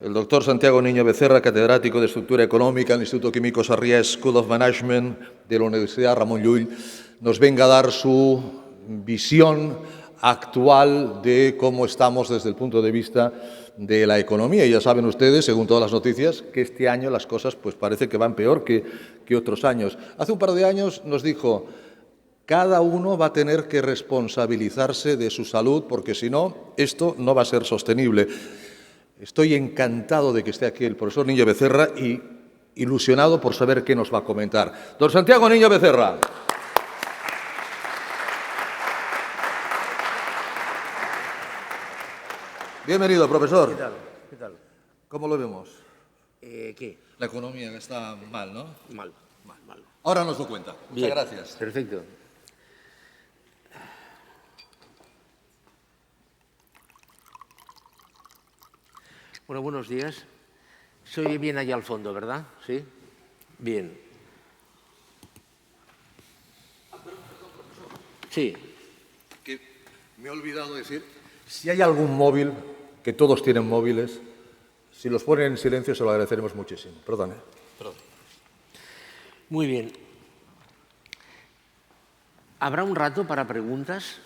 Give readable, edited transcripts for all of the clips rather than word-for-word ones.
El doctor Santiago Niño Becerra, catedrático de Estructura Económica en el Instituto Químico Sarriá School of Management de la Universidad Ramon Llull, nos venga a dar su visión actual de cómo estamos desde el punto de vista de la economía. Y ya saben ustedes, según todas las noticias, que este año las cosas pues parece que van peor que otros años. Hace un par de años nos dijo: cada uno va a tener que responsabilizarse de su salud porque si no, esto no va a ser sostenible. Estoy encantado de que esté aquí el profesor Niño Becerra y ilusionado por saber qué nos va a comentar. Don Santiago Niño Becerra. Bienvenido, profesor. ¿Qué tal? ¿Qué tal? ¿Cómo lo vemos? ¿Qué? La economía está mal, ¿no? Mal. Ahora nos lo cuenta. Bien. Muchas gracias. Perfecto. Bueno, buenos días. Se oye bien allá al fondo, ¿verdad? ¿Sí? Bien. Sí. Que me he olvidado decir, si hay algún móvil, que todos tienen móviles, si los ponen en silencio se lo agradeceremos muchísimo. Perdón. Muy bien. ¿Habrá un rato para preguntas?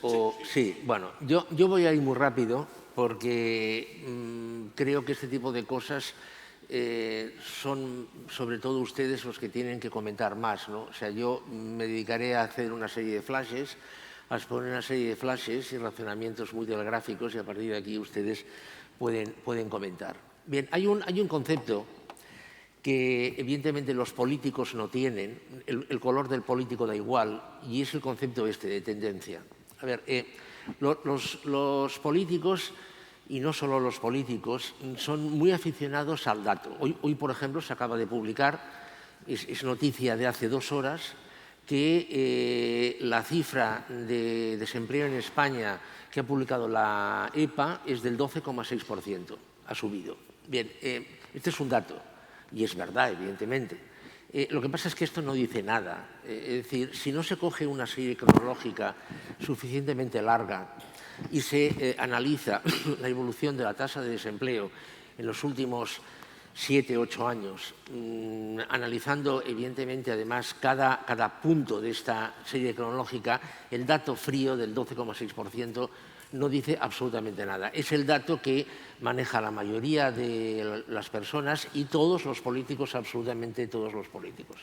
Sí. Bueno, yo voy a ir muy rápido porque creo que este tipo de cosas son sobre todo ustedes los que tienen que comentar más, ¿no? O sea, yo me dedicaré a hacer una serie de flashes, a exponer una serie de flashes y razonamientos muy telegráficos y a partir de aquí ustedes pueden comentar. Bien, hay un concepto que evidentemente los políticos no tienen, el color del político da igual, y es el concepto este de tendencia. A ver, los políticos, y no solo los políticos, son muy aficionados al dato. Hoy por ejemplo, se acaba de publicar, es noticia de hace 2 horas, que la cifra de desempleo en España que ha publicado la EPA es del 12,6%, ha subido. Bien, este es un dato. Y es verdad, evidentemente. Lo que pasa es que esto no dice nada. Es decir, si no se coge una serie cronológica suficientemente larga y se analiza la evolución de la tasa de desempleo en los últimos 7, 8 años, analizando evidentemente además cada punto de esta serie cronológica, el dato frío del 12,6% no dice absolutamente nada. Es el dato que maneja la mayoría de las personas y todos los políticos, absolutamente todos los políticos.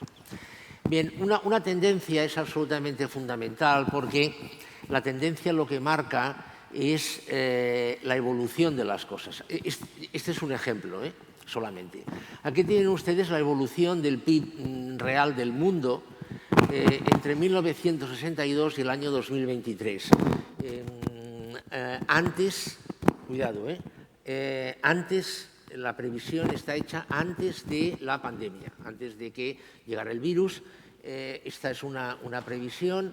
Bien, una tendencia es absolutamente fundamental porque la tendencia lo que marca es la evolución de las cosas. Este es un ejemplo, solamente. Aquí tienen ustedes la evolución del PIB real del mundo entre 1962 y el año 2023. Antes, cuidado, antes, la previsión está hecha antes de la pandemia, antes de que llegara el virus. Esta es una previsión.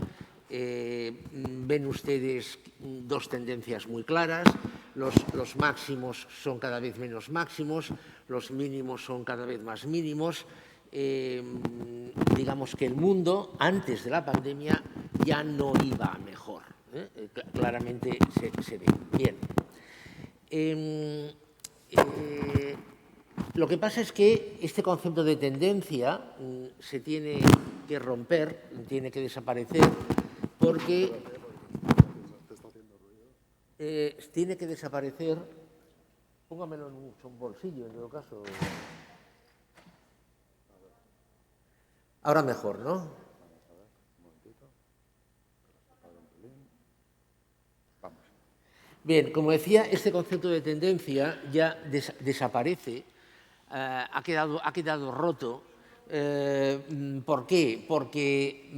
Ven ustedes 2 tendencias muy claras. Los máximos son cada vez menos máximos, los mínimos son cada vez más mínimos. Digamos que el mundo, antes de la pandemia, ya no iba mejor. Claramente se ve. Bien. Lo que pasa es que este concepto de tendencia se tiene que romper, tiene que desaparecer, porque tiene que desaparecer. Póngamelo en un bolsillo, en todo caso. Ahora mejor, ¿no? Bien, como decía, este concepto de tendencia ya desaparece, ha quedado roto. ¿Por qué? Porque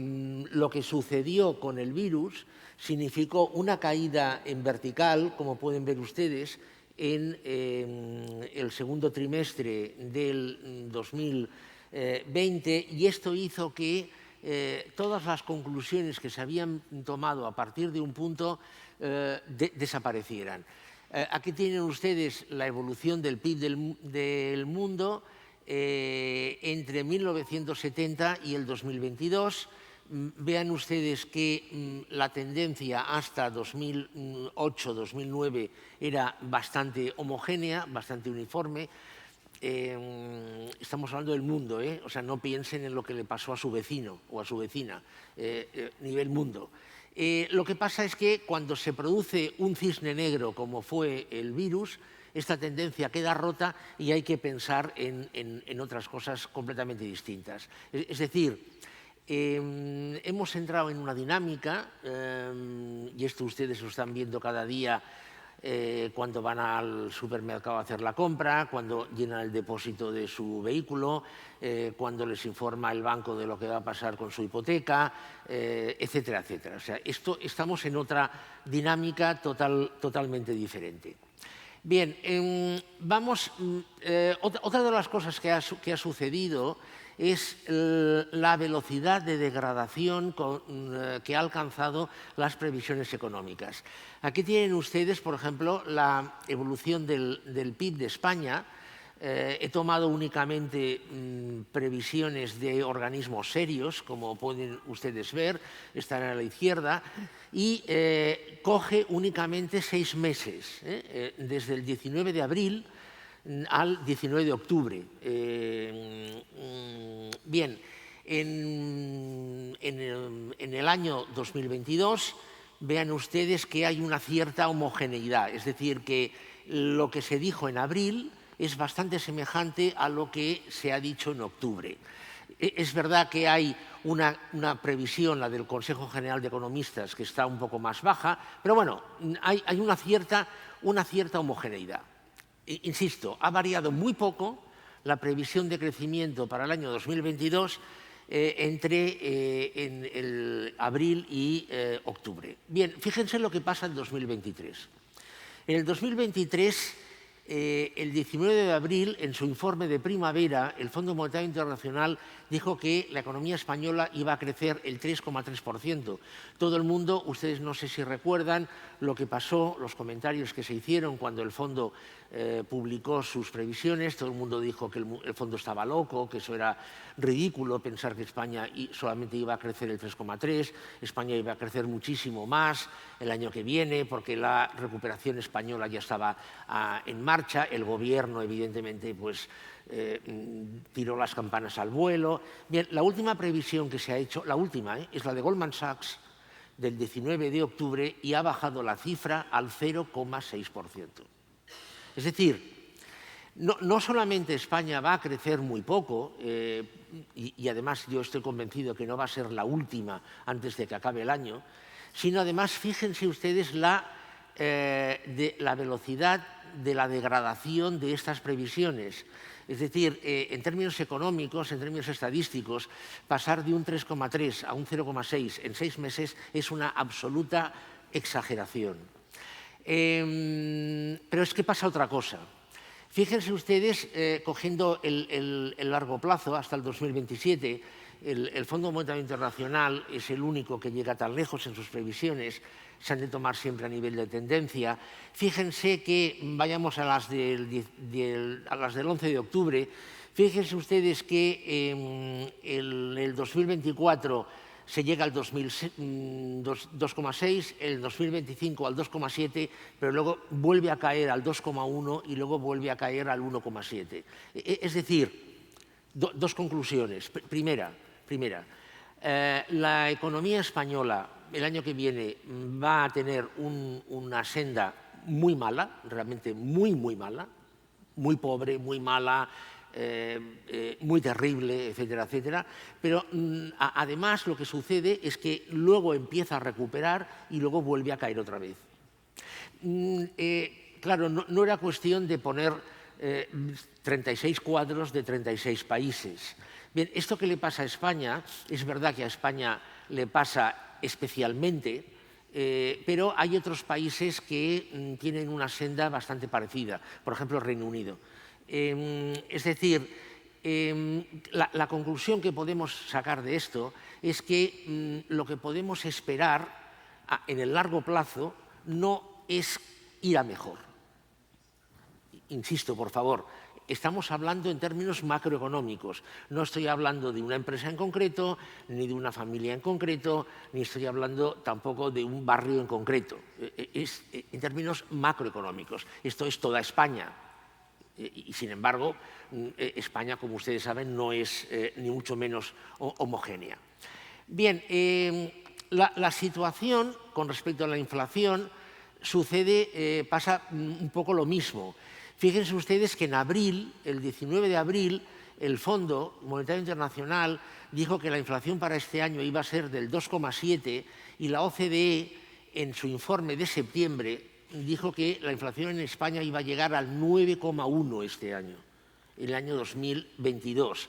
lo que sucedió con el virus significó una caída en vertical, como pueden ver ustedes, en el segundo trimestre del 2020, y esto hizo que todas las conclusiones que se habían tomado a partir de un punto desaparecieran. Aquí tienen ustedes la evolución del PIB del mundo entre 1970 y el 2022. Vean ustedes que la tendencia hasta 2008-2009 era bastante homogénea, bastante uniforme. Estamos hablando del mundo, o sea, no piensen en lo que le pasó a su vecino o a su vecina, nivel mundo. Lo que pasa es que cuando se produce un cisne negro como fue el virus, esta tendencia queda rota y hay que pensar en otras cosas completamente distintas. Es decir, hemos entrado en una dinámica, y esto ustedes lo están viendo cada día cuando van al supermercado a hacer la compra, cuando llenan el depósito de su vehículo, cuando les informa el banco de lo que va a pasar con su hipoteca, etcétera, etcétera. O sea, estamos en otra dinámica totalmente diferente. Bien, otra de las cosas que ha sucedido es la velocidad de degradación que ha alcanzado las previsiones económicas. Aquí tienen ustedes, por ejemplo, la evolución del PIB de España. He tomado únicamente previsiones de organismos serios, como pueden ustedes ver, están a la izquierda, y coge únicamente 6 meses, desde el 19 de abril al 19 de octubre. Bien, en el año 2022 vean ustedes que hay una cierta homogeneidad, es decir, que lo que se dijo en abril es bastante semejante a lo que se ha dicho en octubre. Es verdad que hay una previsión, la del Consejo General de Economistas, que está un poco más baja, pero bueno, hay una cierta homogeneidad. Insisto, ha variado muy poco la previsión de crecimiento para el año 2022 entre el abril y octubre. Bien, fíjense lo que pasa en 2023. En el 2023, el 19 de abril, en su informe de primavera, el Fondo Monetario Internacional dijo que la economía española iba a crecer el 3,3%. Todo el mundo, ustedes no sé si recuerdan lo que pasó, los comentarios que se hicieron cuando el fondo publicó sus previsiones. Todo el mundo dijo que el fondo estaba loco, que eso era ridículo, pensar que España solamente iba a crecer el 3,3%, España iba a crecer muchísimo más el año que viene, porque la recuperación española ya estaba en marcha. El gobierno, evidentemente, pues tiró las campanas al vuelo. Bien, la última previsión que se ha hecho, la última, es la de Goldman Sachs, del 19 de octubre, y ha bajado la cifra al 0,6%. Es decir, no solamente España va a crecer muy poco, y además yo estoy convencido que no va a ser la última antes de que acabe el año, sino además, fíjense ustedes la velocidad de la degradación de estas previsiones. Es decir, en términos económicos, en términos estadísticos, pasar de un 3,3 a un 0,6 en 6 meses es una absoluta exageración. Pero es que pasa otra cosa. Fíjense ustedes, cogiendo el largo plazo hasta el 2027, el Fondo Monetario Internacional es el único que llega tan lejos en sus previsiones, se han de tomar siempre a nivel de tendencia. Fíjense que vayamos a las del 11 de octubre, fíjense ustedes que en el 2024 se llega al 2,6, el 2025 al 2,7, pero luego vuelve a caer al 2,1 y luego vuelve a caer al 1,7. Es decir, dos conclusiones. Primera, la economía española el año que viene va a tener una senda muy mala, realmente muy mala, muy pobre, muy mala, muy terrible, etcétera, etcétera. Pero además lo que sucede es que luego empieza a recuperar y luego vuelve a caer otra vez. Claro, no era cuestión de poner 36 cuadros de 36 países. Bien, esto que le pasa a España, es verdad que a España le pasa especialmente, pero hay otros países que tienen una senda bastante parecida, por ejemplo, el Reino Unido. Es decir, la conclusión que podemos sacar de esto es que lo que podemos esperar en el largo plazo no es ir a mejor. Insisto, por favor, estamos hablando en términos macroeconómicos. No estoy hablando de una empresa en concreto, ni de una familia en concreto, ni estoy hablando tampoco de un barrio en concreto. Es en términos macroeconómicos. Esto es toda España. Y, sin embargo, España, como ustedes saben, no es ni mucho menos homogénea. Bien, la situación con respecto a la inflación pasa un poco lo mismo. Fíjense ustedes que en abril, el 19 de abril, el Fondo Monetario Internacional dijo que la inflación para este año iba a ser del 2,7 y la OCDE, en su informe de septiembre, dijo que la inflación en España iba a llegar al 9,1 este año, el año 2022.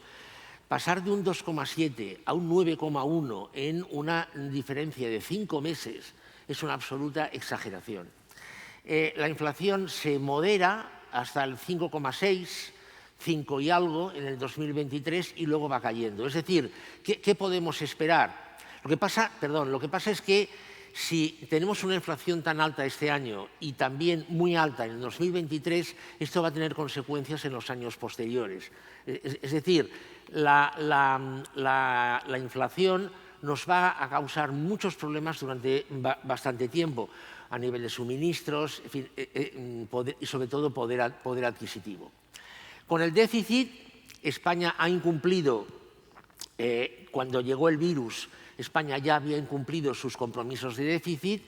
Pasar de un 2,7 a un 9,1 en una diferencia de 5 meses es una absoluta exageración. La inflación se modera hasta el 5,6, 5 y algo en el 2023 y luego va cayendo. Es decir, ¿qué podemos esperar? Lo que pasa es que si tenemos una inflación tan alta este año y también muy alta en el 2023, esto va a tener consecuencias en los años posteriores. Es decir, la inflación nos va a causar muchos problemas durante bastante tiempo a nivel de suministros, en fin, y sobre todo poder adquisitivo. Con el déficit, España ha incumplido, cuando llegó el virus, España ya había incumplido sus compromisos de déficit.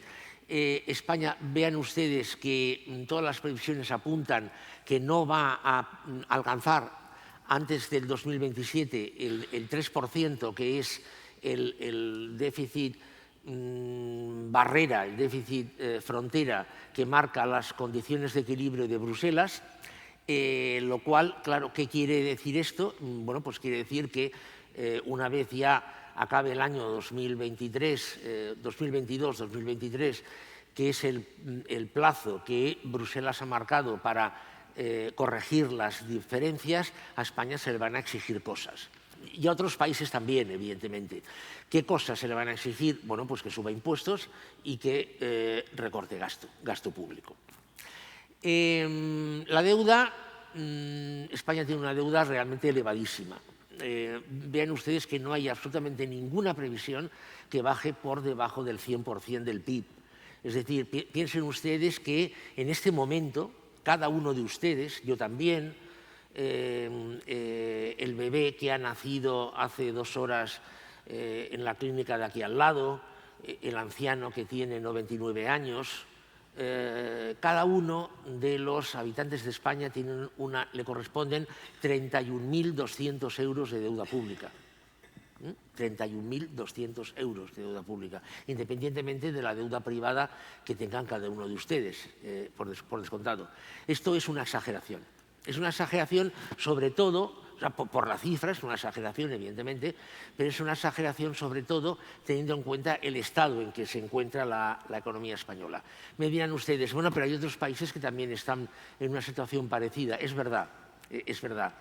España, vean ustedes que todas las previsiones apuntan que no va a alcanzar antes del 2027 el 3%, que es el déficit barrera, el déficit frontera que marca las condiciones de equilibrio de Bruselas, lo cual, claro, ¿qué quiere decir esto? Bueno, pues quiere decir que una vez ya acabe el año 2022-2023, que es el plazo que Bruselas ha marcado para corregir las diferencias, a España se le van a exigir cosas. Y a otros países también, evidentemente. ¿Qué cosas se le van a exigir? Bueno, pues que suba impuestos y que recorte gasto público. La deuda, España tiene una deuda realmente elevadísima. Vean ustedes que no hay absolutamente ninguna previsión que baje por debajo del 100% del PIB. Es decir, piensen ustedes que en este momento, cada uno de ustedes, yo también, el bebé que ha nacido hace 2 horas en la clínica de aquí al lado, el anciano que tiene 99 años, cada uno de los habitantes de España le corresponden 31.200 euros de deuda pública. 31.200 euros de deuda pública, independientemente de la deuda privada que tengan cada uno de ustedes, por descontado. Esto es una exageración. Es una exageración sobre todo, o sea, por la cifra, es una exageración evidentemente, pero es una exageración sobre todo teniendo en cuenta el estado en que se encuentra la economía española. Me dirán ustedes, bueno, pero hay otros países que también están en una situación parecida. Es verdad, es verdad.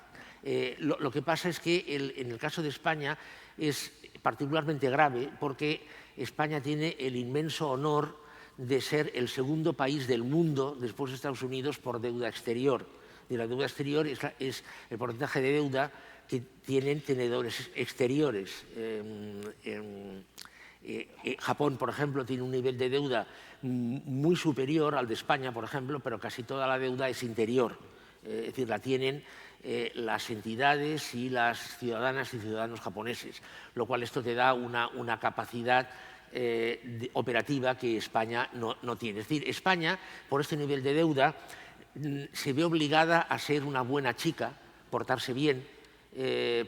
Lo que pasa es que en el caso de España es particularmente grave porque España tiene el inmenso honor de ser el segundo país del mundo, después de Estados Unidos, por deuda exterior. Y la deuda exterior es el porcentaje de deuda que tienen tenedores exteriores. Japón, por ejemplo, tiene un nivel de deuda muy superior al de España, por ejemplo, pero casi toda la deuda es interior. Es decir, la tienen las entidades y las ciudadanas y ciudadanos japoneses, lo cual esto te da una capacidad operativa que España no tiene. Es decir, España, por este nivel de deuda, se ve obligada a ser una buena chica, portarse bien,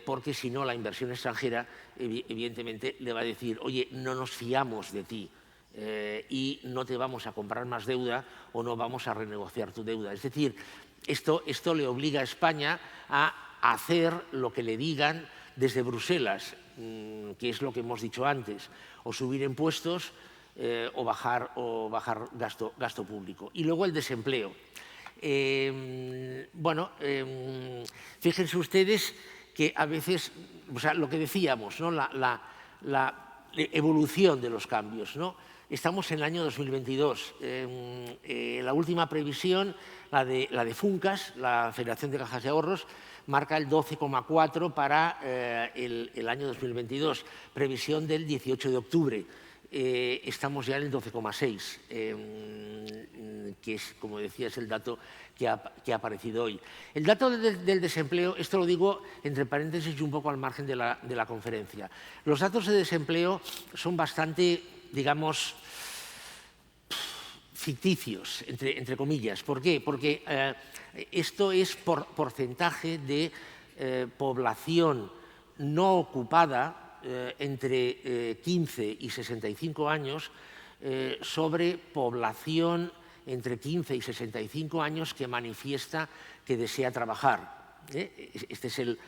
porque si no la inversión extranjera evidentemente le va a decir, oye, no nos fiamos de ti y no te vamos a comprar más deuda o no vamos a renegociar tu deuda. Es decir, esto le obliga a España a hacer lo que le digan desde Bruselas, que es lo que hemos dicho antes, o subir impuestos o bajar gasto público. Y luego el desempleo. Fíjense ustedes que a veces, o sea, lo que decíamos, ¿no? la evolución de los cambios, ¿no? Estamos en el año 2022. La última previsión, la de Funcas, la Federación de Cajas de Ahorros, marca el 12,4 para el año 2022, previsión del 18 de octubre. Estamos ya en el 12,6, que es, como decía, es el dato que ha aparecido hoy. El dato del desempleo, esto lo digo entre paréntesis y un poco al margen de la conferencia. Los datos de desempleo son bastante, digamos, ficticios, entre comillas. ¿Por qué? Porque esto es porcentaje de población no ocupada entre 15 y 65 años sobre población entre 15 y 65 años que manifiesta que desea trabajar. Este es el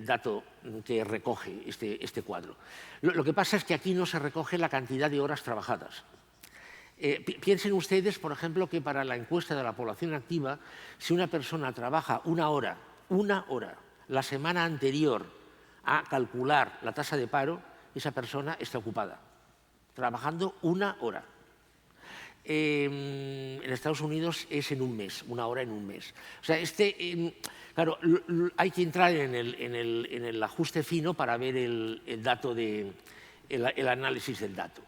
dato que recoge este cuadro. Lo que pasa es que aquí no se recoge la cantidad de horas trabajadas. Piensen ustedes, por ejemplo, que para la encuesta de la población activa, si una persona trabaja una hora, la semana anterior a calcular la tasa de paro, esa persona está ocupada, trabajando una hora. En Estados Unidos es en un mes, una hora en un mes. O sea, claro, hay que entrar en el ajuste fino para ver el análisis del dato.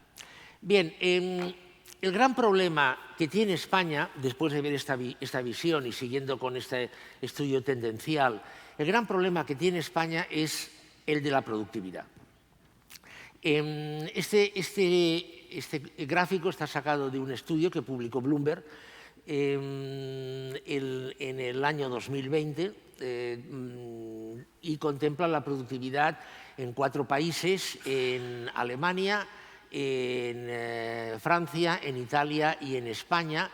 Bien, el gran problema que tiene España, después de ver esta visión y siguiendo con este estudio tendencial, el gran problema que tiene España es el de la productividad. Este gráfico está sacado de un estudio que publicó Bloomberg en el año 2020 y contempla la productividad en 4 países, en Alemania, en Francia, en Italia y en España,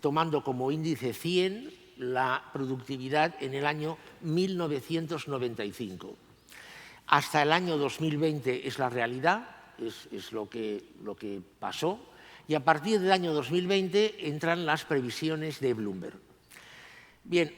tomando como índice 100 la productividad en el año 1995. Hasta el año 2020 es la realidad, es lo que pasó, y a partir del año 2020 entran las previsiones de Bloomberg. Bien,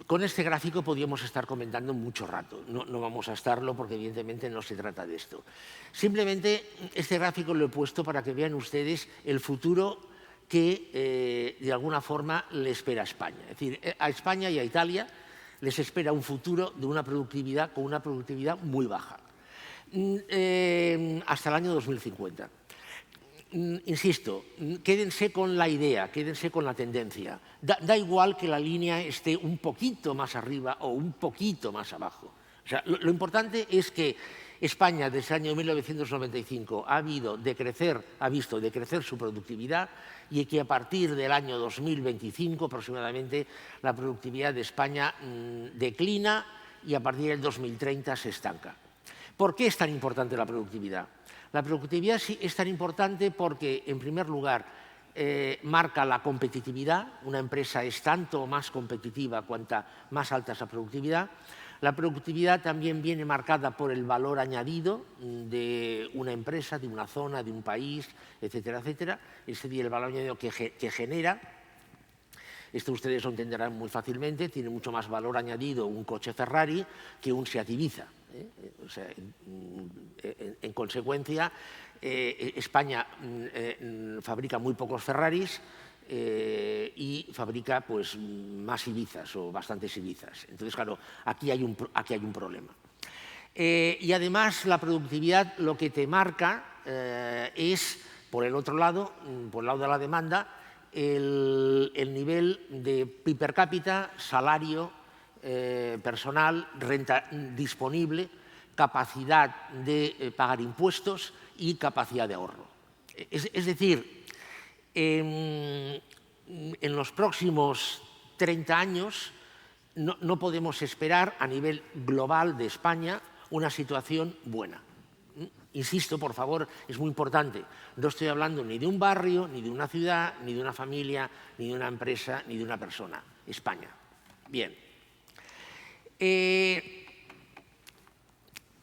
con este gráfico podríamos estar comentando mucho rato, no vamos a estarlo porque evidentemente no se trata de esto. Simplemente este gráfico lo he puesto para que vean ustedes el futuro que de alguna forma le espera a España. Es decir, a España y a Italia les espera un futuro de una productividad con una productividad muy baja, hasta el año 2050. Insisto, quédense con la idea, quédense con la tendencia. Da igual que la línea esté un poquito más arriba o un poquito más abajo. O sea, lo importante es que España desde el año 1995 ha visto decrecer su productividad y que a partir del año 2025 aproximadamente la productividad de España declina y a partir del 2030 se estanca. ¿Por qué es tan importante la productividad? La productividad es tan importante porque, en primer lugar, marca la competitividad. Una empresa es tanto más competitiva cuanta más alta es la productividad. La productividad también viene marcada por el valor añadido de una empresa, de una zona, de un país, etcétera, etcétera. Ese es el valor añadido que genera. Esto ustedes lo entenderán muy fácilmente. Tiene mucho más valor añadido un coche Ferrari que un Seat Ibiza. O sea, en consecuencia, España fabrica muy pocos Ferraris y fabrica pues, más Ibizas o bastantes Ibizas. Entonces, claro, aquí hay un problema. Y además la productividad lo que te marca es, por el otro lado, por el lado de la demanda, el nivel de PIB per cápita, salario personal, renta disponible, capacidad de pagar impuestos y capacidad de ahorro. Es decir, en los próximos 30 años no podemos esperar a nivel global de España una situación buena. Insisto, por favor, es muy importante. No estoy hablando ni de un barrio, ni de una ciudad, ni de una familia, ni de una empresa, ni de una persona. España. Bien.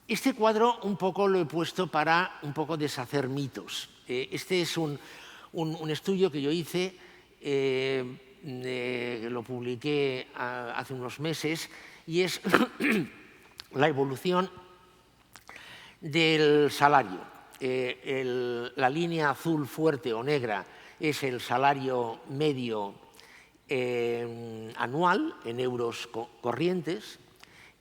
Este cuadro un poco lo he puesto para un poco deshacer mitos. Este es un estudio que yo hice, lo publiqué hace unos meses, y es la evolución del salario. La línea azul fuerte o negra es el salario medio anual en euros corrientes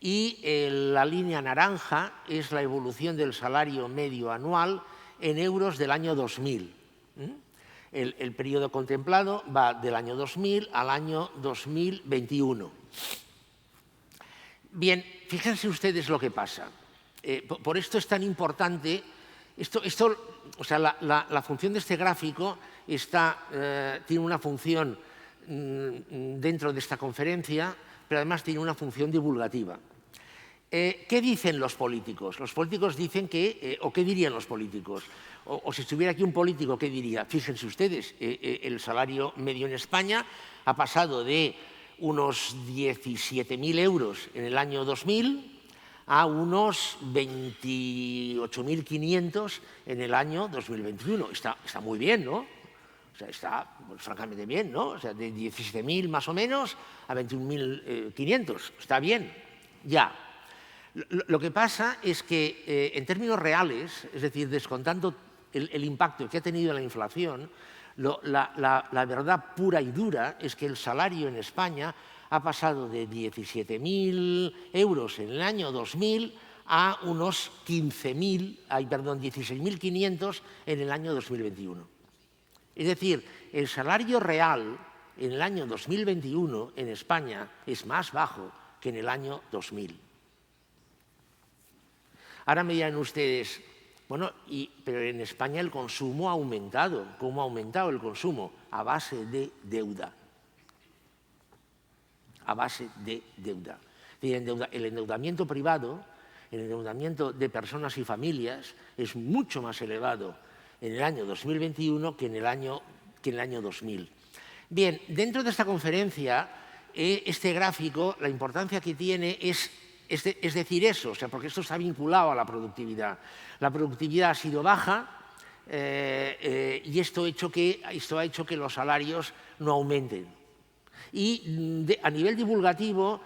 y la línea naranja es la evolución del salario medio anual en euros del año 2000. El periodo contemplado va del año 2000 al año 2021. Bien, fíjense ustedes lo que pasa. Por esto es tan importante, o sea, la función de este gráfico tiene una función dentro de esta conferencia, pero además tiene una función divulgativa. ¿Qué dicen los políticos? Los políticos dicen que, o ¿qué dirían los políticos? O si estuviera aquí un político, ¿qué diría? Fíjense ustedes, el salario medio en España ha pasado de unos 17.000 euros en el año 2000 a unos 28.500 en el año 2021. Está muy bien, ¿no? O sea, está francamente bien, ¿no? O sea, de 17.000 más o menos a 21.500. Está bien, ya. Lo que pasa es que en términos reales, es decir, descontando el impacto que ha tenido la inflación, la verdad pura y dura es que el salario en España ha pasado de 17.000 euros en el año 2000 a unos 16.500 en el año 2021. Es decir, el salario real en el año 2021 en España es más bajo que en el año 2000. Ahora me dirán ustedes, bueno, pero en España el consumo ha aumentado. ¿Cómo ha aumentado el consumo? A base de deuda. A base de deuda. El endeudamiento privado, el endeudamiento de personas y familias es mucho más elevado en el año 2021 que en el año 2000. Bien, dentro de esta conferencia, este gráfico, la importancia que tiene es decir eso, o sea, porque esto está vinculado a la productividad. La productividad ha sido baja y esto ha hecho que los salarios no aumenten. Y a nivel divulgativo,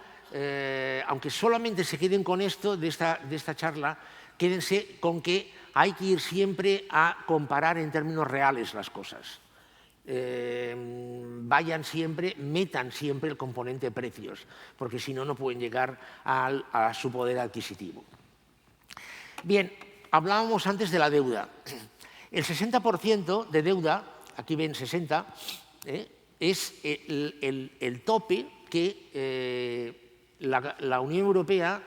aunque solamente se queden con esto de esta charla, quédense con que hay que ir siempre a comparar en términos reales las cosas. Metan siempre el componente precios, porque si no, no pueden llegar a su poder adquisitivo. Bien, hablábamos antes de la deuda. El 60% de deuda, aquí ven 60, es el tope que la Unión Europea,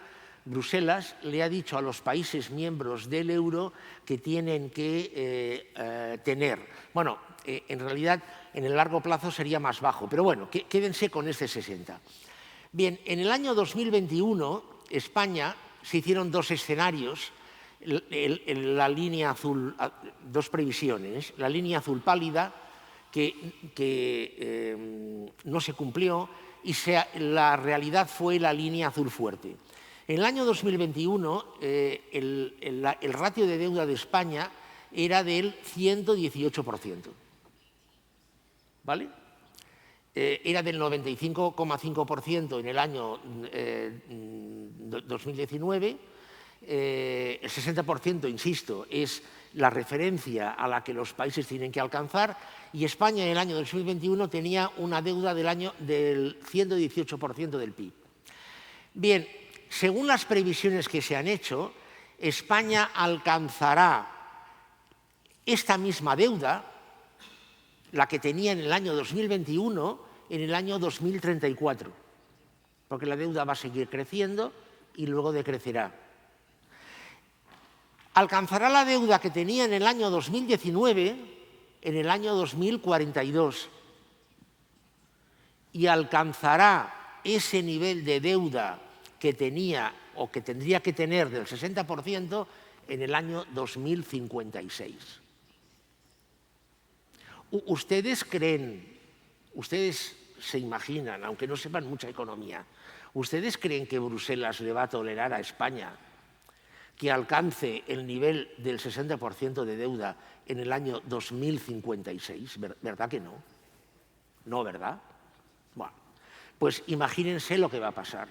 Bruselas, le ha dicho a los países miembros del euro que tienen que tener. Bueno, en realidad, en el largo plazo sería más bajo, pero bueno, quédense con este 60. Bien, en el año 2021, España, se hicieron dos escenarios, la línea azul, dos previsiones, la línea azul pálida, que no se cumplió, y la realidad fue la línea azul fuerte. En el año 2021, el ratio de deuda de España era del 118%. ¿Vale? Era del 95,5% en el año 2019. El 60%, insisto, es la referencia a la que los países tienen que alcanzar, y España en el año 2021 tenía una deuda del 118% del PIB. Bien, según las previsiones que se han hecho, España alcanzará esta misma deuda, la que tenía en el año 2021, en el año 2034, porque la deuda va a seguir creciendo y luego decrecerá. Alcanzará la deuda que tenía en el año 2019 en el año 2042 y alcanzará ese nivel de deuda que tenía o que tendría que tener del 60% en el año 2056. ¿Ustedes creen, ustedes se imaginan, aunque no sepan mucha economía, ¿ustedes creen que Bruselas le va a tolerar a España que alcance el nivel del 60% de deuda en el año 2056? ¿Verdad que no? ¿No, verdad? Bueno, pues imagínense lo que va a pasar.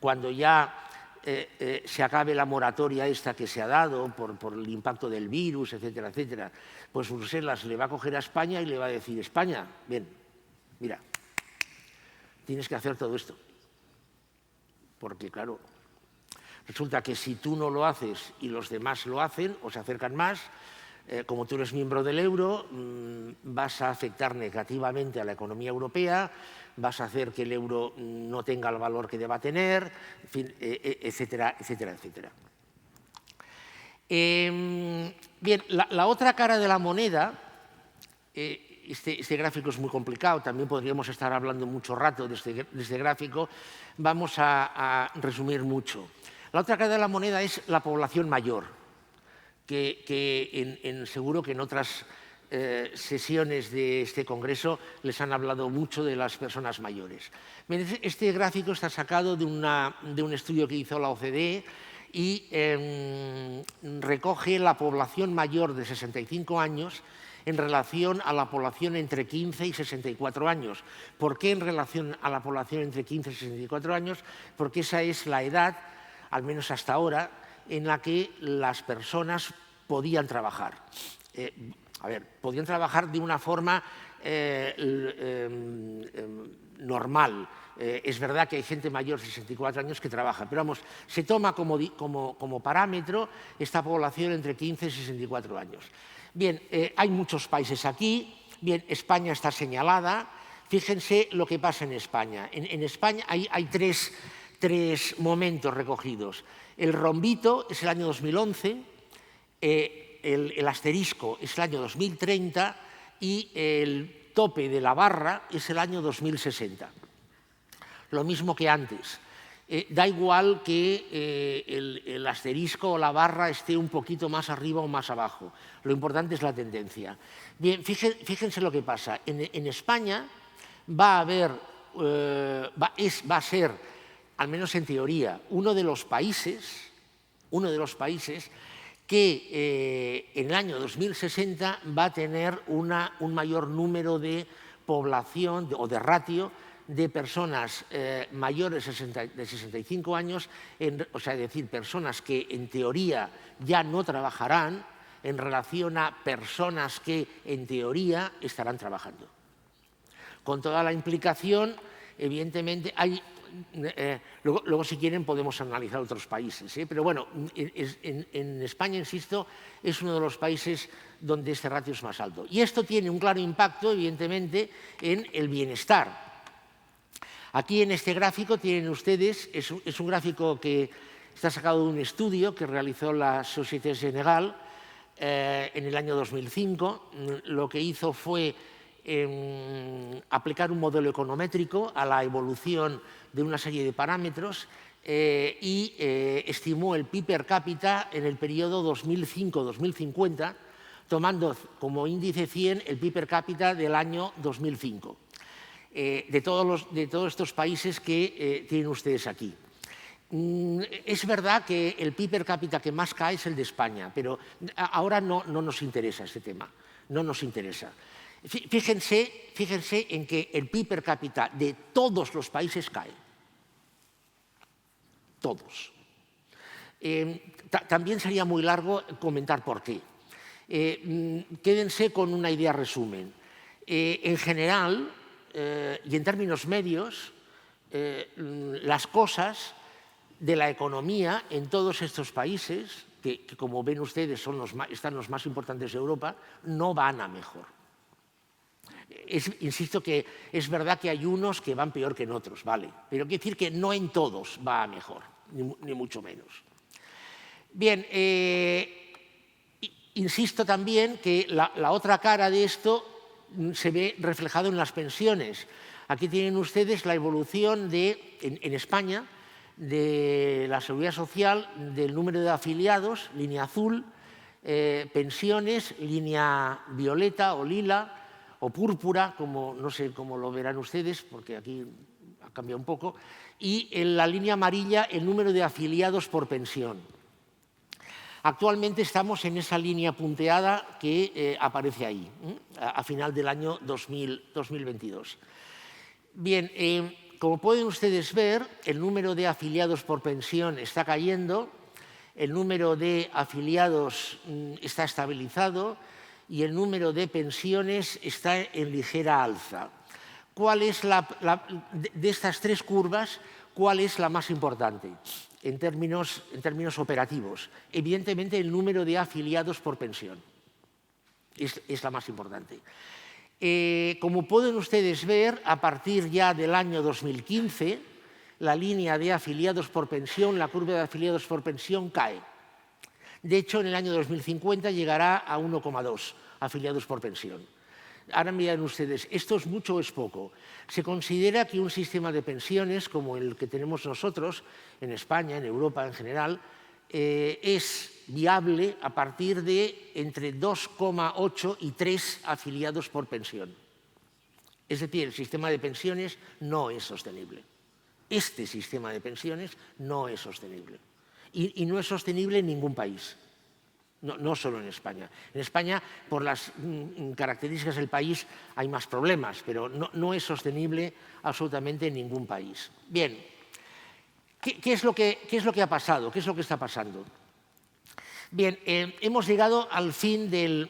Cuando ya se acabe la moratoria esta que se ha dado por el impacto del virus, etcétera, etcétera, pues Bruselas le va a coger a España y le va a decir: España, bien, mira, tienes que hacer todo esto. Porque, claro, resulta que si tú no lo haces y los demás lo hacen o se acercan más, como tú eres miembro del euro, vas a afectar negativamente a la economía europea, vas a hacer que el euro no tenga el valor que deba tener, en fin, etcétera, etcétera, etcétera. Bien, la otra cara de la moneda, este gráfico es muy complicado, también podríamos estar hablando mucho rato de este gráfico, vamos a resumir mucho. La otra cara de la moneda es la población mayor, que seguro que en otras sesiones de este congreso les han hablado mucho de las personas mayores. Este gráfico está sacado de un estudio que hizo la OCDE y recoge la población mayor de 65 años en relación a la población entre 15 y 64 años. ¿Por qué en relación a la población entre 15 y 64 años? Porque esa es la edad, al menos hasta ahora, en la que las personas podían trabajar. Podían trabajar de una forma normal. Es verdad que hay gente mayor de 64 años que trabaja, pero vamos, se toma como parámetro esta población entre 15 y 64 años. Bien, hay muchos países aquí. Bien, España está señalada. Fíjense lo que pasa en España. En España hay tres momentos recogidos. El rombito es el año 2011, el asterisco es el año 2030 y el tope de la barra es el año 2060. Lo mismo que antes. Da igual que el asterisco o la barra esté un poquito más arriba o más abajo. Lo importante es la tendencia. Bien, fíjense lo que pasa. En España va a ser, al menos en teoría, uno de los países que en el año 2060 va a tener un mayor número de población o de ratio de personas mayores de 65 años, o sea, es decir, personas que en teoría ya no trabajarán en relación a personas que en teoría estarán trabajando. Con toda la implicación, evidentemente, luego si quieren podemos analizar otros países, pero bueno, en España, insisto, es uno de los países donde este ratio es más alto. Y esto tiene un claro impacto, evidentemente, en el bienestar. Aquí en este gráfico tienen ustedes, es un gráfico que está sacado de un estudio que realizó la Société Générale en el año 2005. Lo que hizo fue aplicar un modelo econométrico a la evolución de una serie de parámetros y estimó el PIB per cápita en el periodo 2005-2050, tomando como índice 100 el PIB per cápita del año 2005. De todos estos países que tienen ustedes aquí. Es verdad que el PIB per cápita que más cae es el de España, pero ahora no nos interesa este tema, no nos interesa. Fíjense en que el PIB per cápita de todos los países cae. Todos. También sería muy largo comentar por qué. Quédense con una idea resumen. En general, y en términos medios, las cosas de la economía en todos estos países, que como ven ustedes están los más importantes de Europa, no van a mejor. Insisto que es verdad que hay unos que van peor que en otros, ¿vale? Pero quiere decir que no en todos va a mejor, ni mucho menos. Bien, insisto también que la otra cara de esto se ve reflejado en las pensiones. Aquí tienen ustedes la evolución en España de la Seguridad Social, del número de afiliados, línea azul, pensiones, línea violeta o lila o púrpura, no sé cómo lo verán ustedes, porque aquí ha cambiado un poco, y en la línea amarilla el número de afiliados por pensión. Actualmente estamos en esa línea punteada que aparece ahí, a final del año 2022. Bien, como pueden ustedes ver, el número de afiliados por pensión está cayendo, el número de afiliados está estabilizado y el número de pensiones está en ligera alza. ¿Cuál es de estas tres curvas, cuál es la más importante en términos operativos? Evidentemente, el número de afiliados por pensión es la más importante. Como pueden ustedes ver, a partir ya del año 2015, la línea de afiliados por pensión, la curva de afiliados por pensión cae. De hecho, en el año 2050 llegará a 1,2 afiliados por pensión. Ahora miren ustedes, ¿esto es mucho o es poco? Se considera que un sistema de pensiones como el que tenemos nosotros en España, en Europa en general, es viable a partir de entre 2,8 y 3 afiliados por pensión. Es decir, el sistema de pensiones no es sostenible. Este sistema de pensiones no es sostenible. Y no es sostenible en ningún país. No solo en España. En España, por las características del país, hay más problemas, pero no es sostenible absolutamente en ningún país. Bien, ¿qué es lo que ha pasado? ¿Qué es lo que está pasando? Bien, estamos llegando al fin del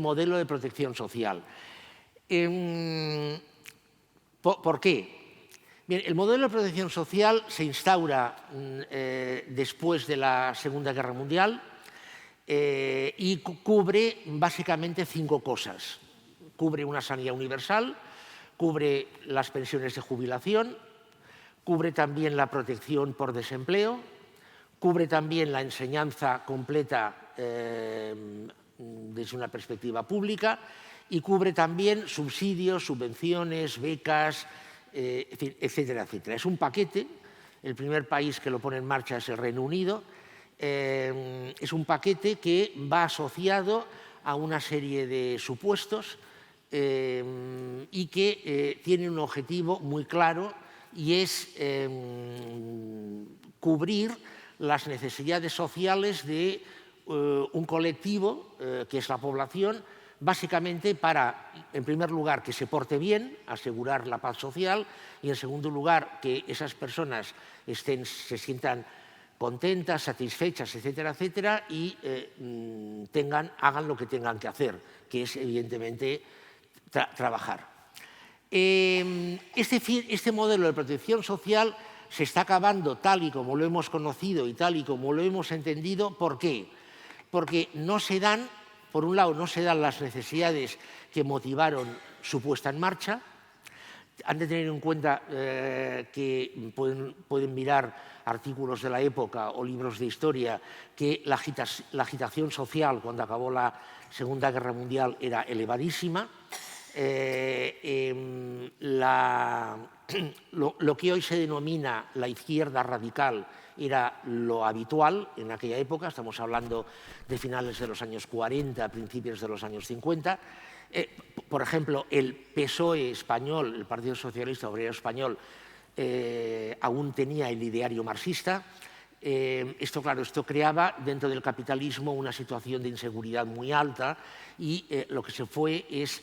modelo de protección social. ¿Por qué? Bien, el modelo de protección social se instaura después de la Segunda Guerra Mundial y cubre básicamente 5 cosas. Cubre una sanidad universal, cubre las pensiones de jubilación, cubre también la protección por desempleo, cubre también la enseñanza completa desde una perspectiva pública y cubre también subsidios, subvenciones, becas, etcétera, etcétera. Es un paquete, el primer país que lo pone en marcha es el Reino Unido, es un paquete que va asociado a una serie de supuestos y que tiene un objetivo muy claro y es cubrir las necesidades sociales de un colectivo, que es la población, básicamente para, en primer lugar, que se porte bien, asegurar la paz social, y en segundo lugar, que esas personas se sientan contentas, satisfechas, etcétera, etcétera, y hagan lo que tengan que hacer, que es, evidentemente, trabajar. Este modelo de protección social se está acabando tal y como lo hemos conocido y tal y como lo hemos entendido. ¿Por qué? Porque por un lado, no se dan las necesidades que motivaron su puesta en marcha. Han de tener en cuenta que pueden mirar artículos de la época o libros de historia, que la agitación social cuando acabó la Segunda Guerra Mundial era elevadísima. Lo que hoy se denomina la izquierda radical era lo habitual en aquella época, estamos hablando de finales de los años 40, principios de los años 50. Por ejemplo, el PSOE español, el Partido Socialista Obrero Español, aún tenía el ideario marxista. Esto creaba dentro del capitalismo una situación de inseguridad muy alta y lo que se fue es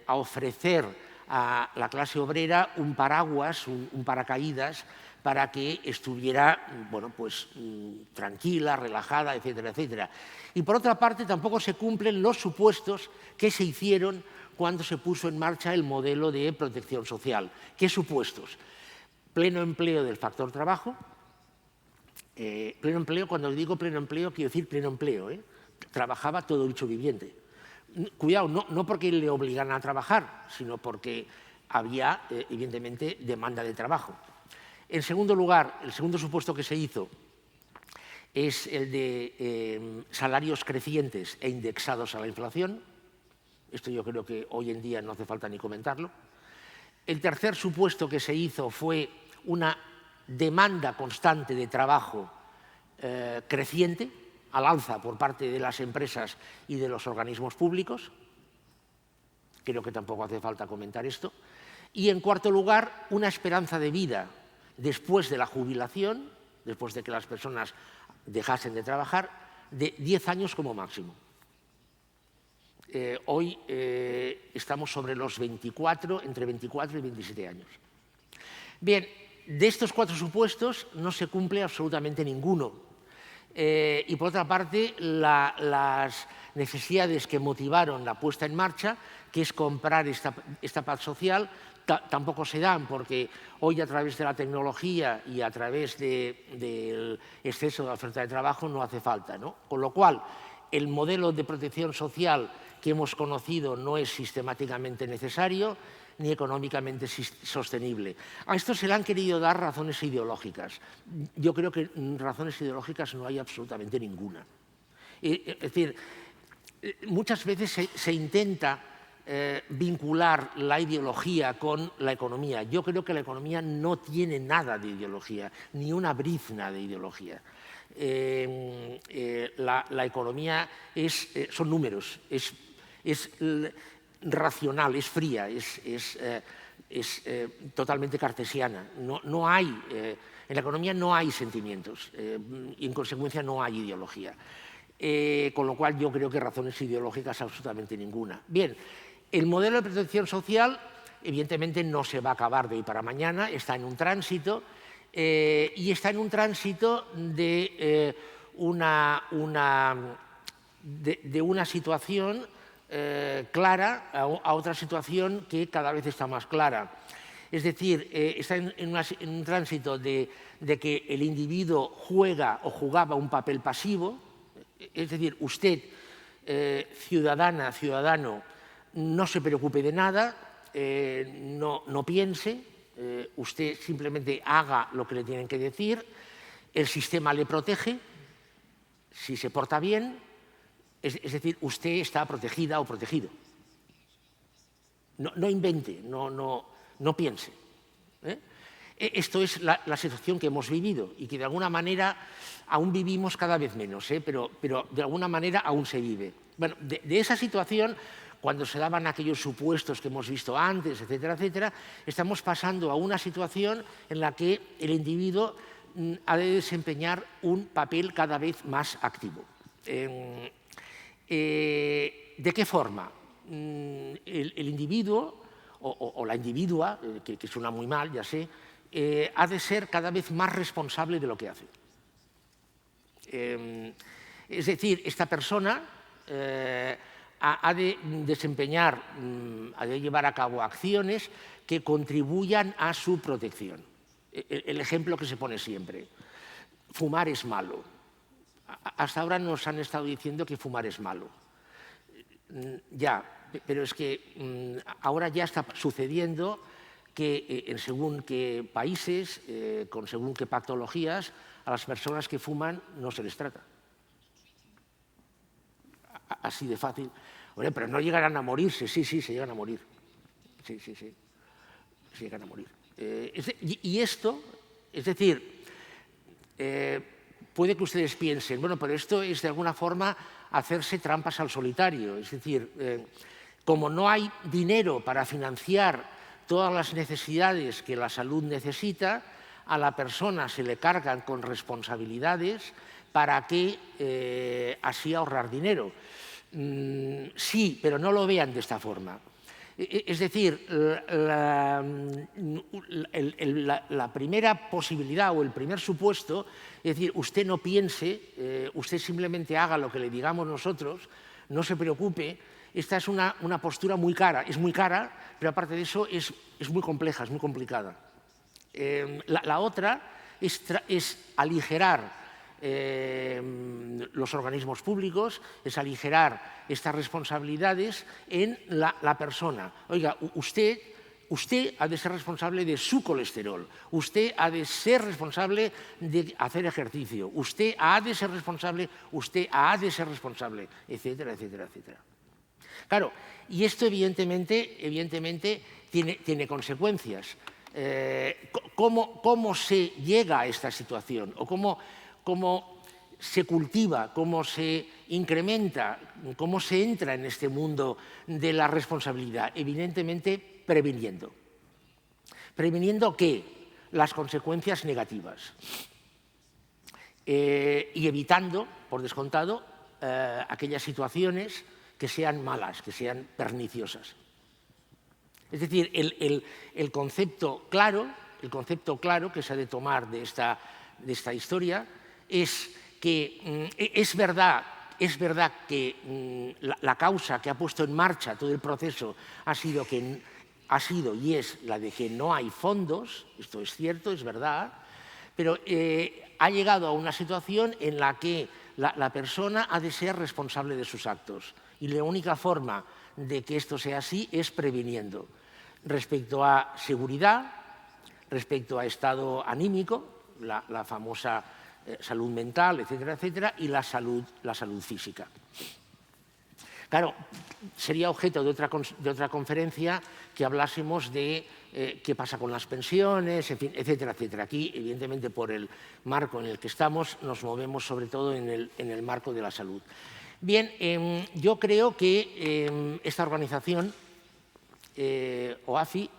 a ofrecer a la clase obrera un paraguas, un paracaídas, para que estuviera tranquila, relajada, etcétera, etcétera. Y por otra parte, tampoco se cumplen los supuestos que se hicieron cuando se puso en marcha el modelo de protección social. ¿Qué supuestos? Pleno empleo del factor trabajo. Pleno empleo, cuando digo pleno empleo, quiero decir pleno empleo. Trabajaba todo bicho viviente. Cuidado, no porque le obligaran a trabajar, sino porque había, evidentemente, demanda de trabajo. En segundo lugar, el segundo supuesto que se hizo es el de salarios crecientes e indexados a la inflación. Esto yo creo que hoy en día no hace falta ni comentarlo. El tercer supuesto que se hizo fue una demanda constante de trabajo creciente, al alza por parte de las empresas y de los organismos públicos. Creo que tampoco hace falta comentar esto. Y en cuarto lugar, una esperanza de vida después de la jubilación, después de que las personas dejasen de trabajar, de 10 años como máximo. Hoy estamos sobre los 24, entre 24 y 27 años. Bien, de estos 4 supuestos no se cumple absolutamente ninguno. Y por otra parte, las necesidades que motivaron la puesta en marcha, que es comprar esta paz social, tampoco se dan, porque hoy a través de la tecnología y a través del exceso de oferta de trabajo no hace falta, ¿no? Con lo cual, el modelo de protección social que hemos conocido no es sistemáticamente necesario ni económicamente sostenible. A esto se le han querido dar razones ideológicas. Yo creo que razones ideológicas no hay absolutamente ninguna. Es decir, muchas veces se intenta vincular la ideología con la economía. Yo creo que la economía no tiene nada de ideología, ni una brizna de ideología. La economía son números, es racional, es fría, es totalmente cartesiana. No hay, en la economía no hay sentimientos y en consecuencia no hay ideología. Con lo cual yo creo que razones ideológicas absolutamente ninguna. Bien, el modelo de protección social evidentemente no se va a acabar de hoy para mañana, está en un tránsito y está en un tránsito de una situación clara a otra situación que cada vez está más clara. Es decir, está en un tránsito de que el individuo juega o jugaba un papel pasivo, es decir, usted, ciudadana, ciudadano, no se preocupe de nada, no piense, usted simplemente haga lo que le tienen que decir, el sistema le protege, si se porta bien, es decir, usted está protegida o protegido. No invente, no piense. Esto es la situación que hemos vivido y que de alguna manera aún vivimos cada vez menos, pero de alguna manera aún se vive. Bueno, de esa situación, cuando se daban aquellos supuestos que hemos visto antes, etcétera, etcétera, estamos pasando a una situación en la que el individuo ha de desempeñar un papel cada vez más activo. ¿De qué forma? El individuo o la individua, que suena muy mal, ya sé, ha de ser cada vez más responsable de lo que hace. Es decir, esta persona ha de desempeñar, ha de llevar a cabo acciones que contribuyan a su protección. El ejemplo que se pone siempre: fumar es malo. Hasta ahora nos han estado diciendo que fumar es malo. Ya, pero es que ahora ya está sucediendo que en según qué países, con según qué patologías, a las personas que fuman no se les trata. Así de fácil. Oye, pero no llegarán a morirse. Sí, se llegan a morir. Sí. Se llegan a morir. Y esto, es decir, puede que ustedes piensen, bueno, pero esto es de alguna forma hacerse trampas al solitario. Es decir, como no hay dinero para financiar todas las necesidades que la salud necesita, a la persona se le cargan con responsabilidades para que así ahorrar dinero. Sí, pero no lo vean de esta forma. Es decir, la primera posibilidad o el primer supuesto, es decir, usted no piense, usted simplemente haga lo que le digamos nosotros, no se preocupe. Esta es una postura muy cara, es muy cara, pero aparte de eso es muy compleja, es muy complicada. La otra es aligerar los organismos públicos, es aligerar estas responsabilidades en la persona. Oiga, usted ha de ser responsable de su colesterol, usted ha de ser responsable de hacer ejercicio, usted ha de ser responsable, etcétera, etcétera, etcétera. Claro, y esto evidentemente tiene consecuencias. ¿Cómo se llega a esta situación? ¿O cómo se cultiva, cómo se incrementa, cómo se entra en este mundo de la responsabilidad? Evidentemente, previniendo. ¿Previniendo qué? Las consecuencias negativas. Y evitando, por descontado, aquellas situaciones que sean malas, que sean perniciosas. Es decir, el concepto claro que se ha de tomar de esta historia es que es verdad que la causa que ha puesto en marcha todo el proceso ha sido y es la de que no hay fondos, esto es cierto, es verdad, pero ha llegado a una situación en la que la persona ha de ser responsable de sus actos. Y la única forma de que esto sea así es previniendo. Respecto a seguridad, respecto a estado anímico, la famosa salud mental, etcétera, etcétera, y la salud física. Claro, sería objeto de otra conferencia que hablásemos de qué pasa con las pensiones, en fin, etcétera, etcétera. Aquí, evidentemente, por el marco en el que estamos, nos movemos sobre todo en el marco de la salud. Bien, yo creo que esta organización, OAFI,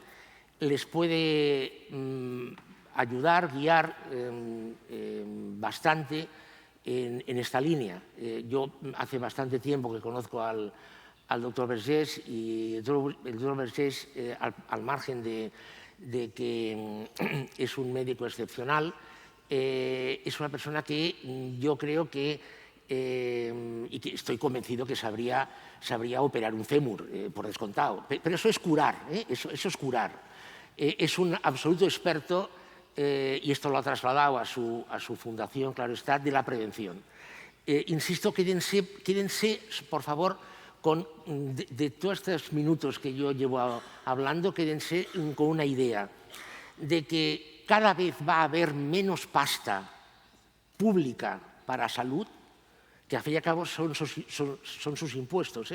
les puede ayudar, guiar bastante en esta línea. Yo hace bastante tiempo que conozco al doctor Vergés y el doctor Vergés, al margen de que es un médico excepcional, es una persona que yo creo que y que estoy convencido que sabría operar un fémur, por descontado. Pero eso es curar, eso es curar. Es un absoluto experto, y esto lo ha trasladado a su fundación, claro está, de la prevención. Insisto, quédense, por favor, de todos estos minutos que yo llevo hablando, quédense con una idea de que cada vez va a haber menos pasta pública para salud, que al fin y al cabo son sus impuestos,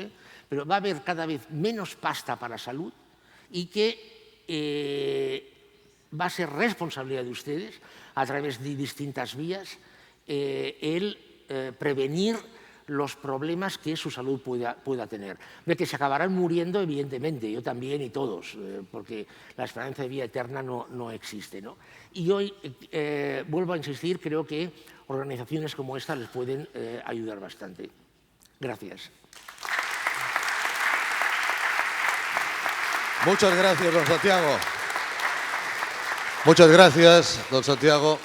pero va a haber cada vez menos pasta para salud y que va a ser responsabilidad de ustedes, a través de distintas vías, el prevenir los problemas que su salud pueda tener. De que se acabarán muriendo, evidentemente, yo también y todos, porque la esperanza de vida eterna no existe, ¿no? Y hoy, vuelvo a insistir, creo que organizaciones como esta les pueden ayudar bastante. Gracias. Muchas gracias, don Santiago. Muchas gracias, don Santiago.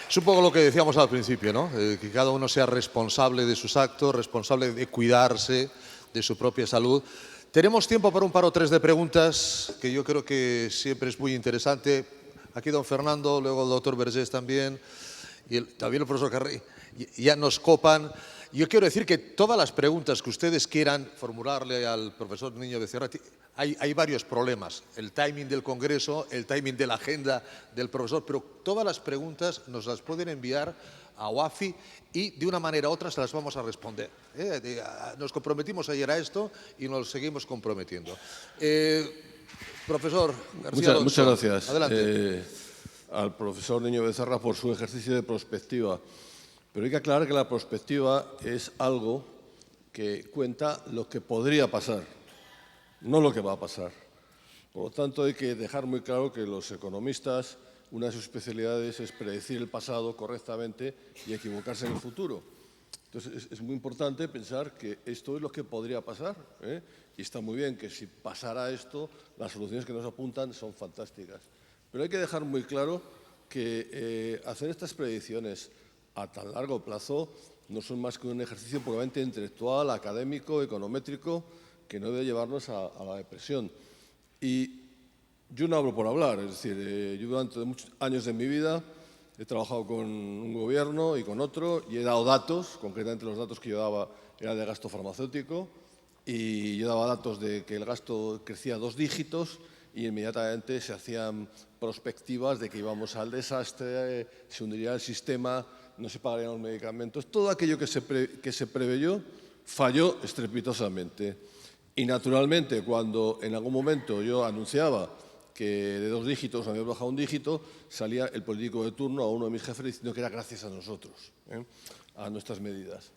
Es un poco lo que decíamos al principio, ¿no? Que cada uno sea responsable de sus actos, responsable de cuidarse de su propia salud. Tenemos tiempo para un par o tres de preguntas, que yo creo que siempre es muy interesante. Aquí don Fernando, luego el doctor Vergés también, y también el profesor Carrey, ya nos copan. Yo quiero decir que todas las preguntas que ustedes quieran formularle al profesor Niño Becerra, hay varios problemas. El timing del congreso, el timing de la agenda del profesor, pero todas las preguntas nos las pueden enviar a OAFI y de una manera u otra se las vamos a responder. Nos comprometimos ayer a esto y nos seguimos comprometiendo. Profesor García Alonso, muchas gracias. Adelante. Al profesor Niño Becerra por su ejercicio de prospectiva. Pero hay que aclarar que la prospectiva es algo que cuenta lo que podría pasar, no lo que va a pasar. Por lo tanto, hay que dejar muy claro que los economistas, una de sus especialidades es predecir el pasado correctamente y equivocarse en el futuro. Entonces, es muy importante pensar que esto es lo que podría pasar, ¿eh? Y está muy bien que si pasara esto, las soluciones que nos apuntan son fantásticas. Pero hay que dejar muy claro que hacer estas predicciones a tan largo plazo no son más que un ejercicio puramente intelectual, académico, econométrico, que no debe llevarnos a la depresión. Y yo no hablo por hablar, es decir, yo durante muchos años de mi vida he trabajado con un gobierno y con otro y he dado datos, concretamente los datos que yo daba eran de gasto farmacéutico, y yo daba datos de que el gasto crecía 2 dígitos y inmediatamente se hacían prospectivas de que íbamos al desastre, se hundiría el sistema, no se pagarían los medicamentos. Todo aquello que se preveyó falló estrepitosamente. Y naturalmente, cuando en algún momento yo anunciaba que de 2 dígitos había bajado 1 dígito, salía el político de turno a uno de mis jefes diciendo que era gracias a nosotros, a nuestras medidas.